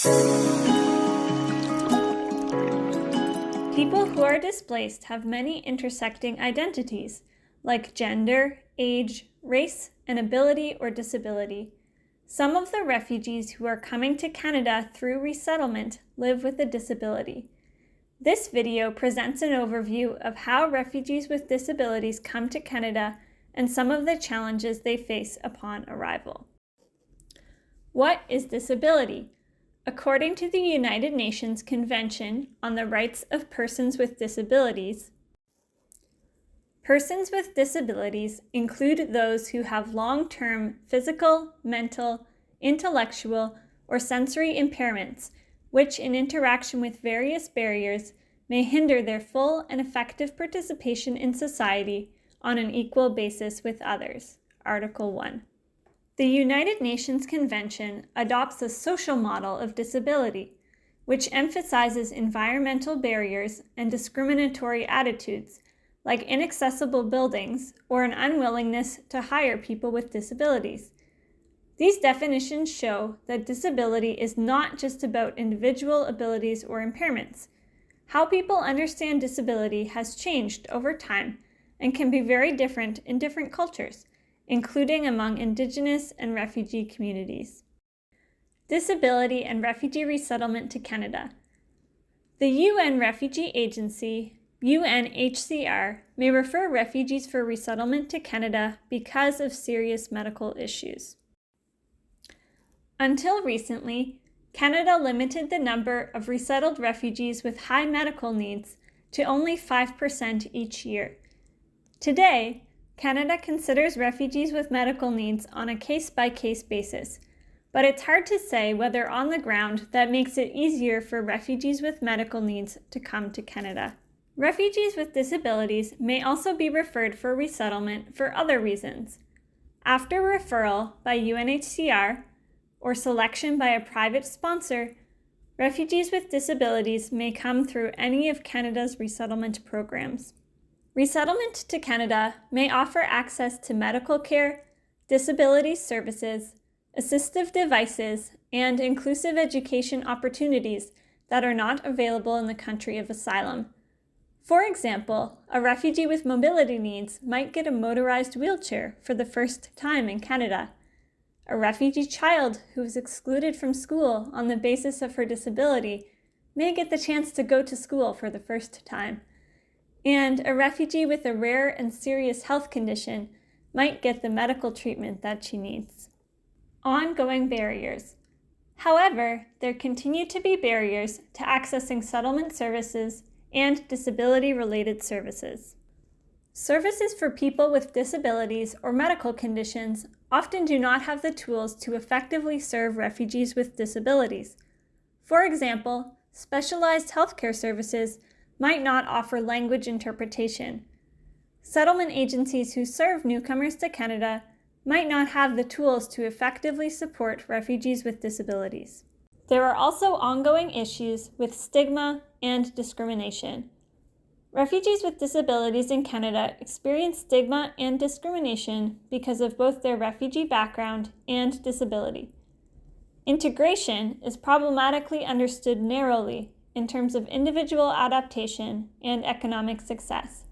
People who are displaced have many intersecting identities, like gender, age, race, and ability or disability. Some of the refugees who are coming to Canada through resettlement live with a disability. This video presents an overview of how refugees with disabilities come to Canada and some of the challenges they face upon arrival. What is disability? According to the United Nations Convention on the Rights of Persons with Disabilities, persons with disabilities include those who have long-term physical, mental, intellectual, or sensory impairments, which in interaction with various barriers may hinder their full and effective participation in society on an equal basis with others. Article 1. The United Nations Convention adopts a social model of disability, which emphasizes environmental barriers and discriminatory attitudes, like inaccessible buildings or an unwillingness to hire people with disabilities. These definitions show that disability is not just about individual abilities or impairments. How people understand disability has changed over time and can be very different in different cultures, including among Indigenous and refugee communities. Disability and refugee resettlement to Canada. The UN Refugee Agency, UNHCR, may refer refugees for resettlement to Canada because of serious medical issues. Until recently, Canada limited the number of resettled refugees with high medical needs to only 5% each year. Today, Canada considers refugees with medical needs on a case-by-case basis, but it's hard to say whether on the ground that makes it easier for refugees with medical needs to come to Canada. Refugees with disabilities may also be referred for resettlement for other reasons. After referral by UNHCR or selection by a private sponsor, refugees with disabilities may come through any of Canada's resettlement programs. Resettlement to Canada may offer access to medical care, disability services, assistive devices, and inclusive education opportunities that are not available in the country of asylum. For example, a refugee with mobility needs might get a motorized wheelchair for the first time in Canada. A refugee child who is excluded from school on the basis of her disability may get the chance to go to school for the first time. And a refugee with a rare and serious health condition might get the medical treatment that she needs. Ongoing barriers. However, there continue to be barriers to accessing settlement services and disability-related services. Services for people with disabilities or medical conditions often do not have the tools to effectively serve refugees with disabilities. For example, specialized healthcare services might not offer language interpretation. Settlement agencies who serve newcomers to Canada might not have the tools to effectively support refugees with disabilities. There are also ongoing issues with stigma and discrimination. Refugees with disabilities in Canada experience stigma and discrimination because of both their refugee background and disability. Integration is problematically understood narrowly in terms of individual adaptation and economic success.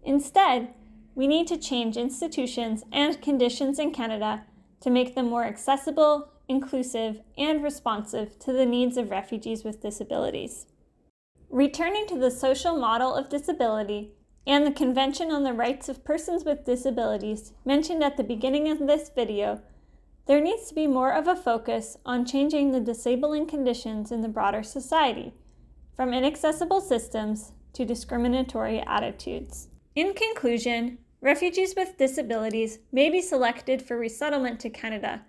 Instead, we need to change institutions and conditions in Canada to make them more accessible, inclusive, and responsive to the needs of refugees with disabilities. Returning to the social model of disability and the Convention on the Rights of Persons with Disabilities mentioned at the beginning of this video, there needs to be more of a focus on changing the disabling conditions in the broader society, from inaccessible systems to discriminatory attitudes. In conclusion, refugees with disabilities may be selected for resettlement to Canada,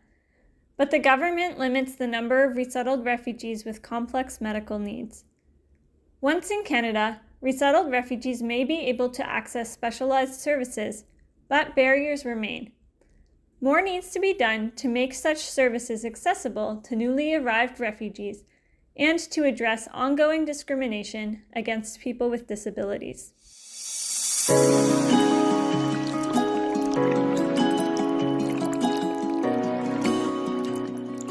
but the government limits the number of resettled refugees with complex medical needs. Once in Canada, resettled refugees may be able to access specialized services, but barriers remain. More needs to be done to make such services accessible to newly arrived refugees and to address ongoing discrimination against people with disabilities.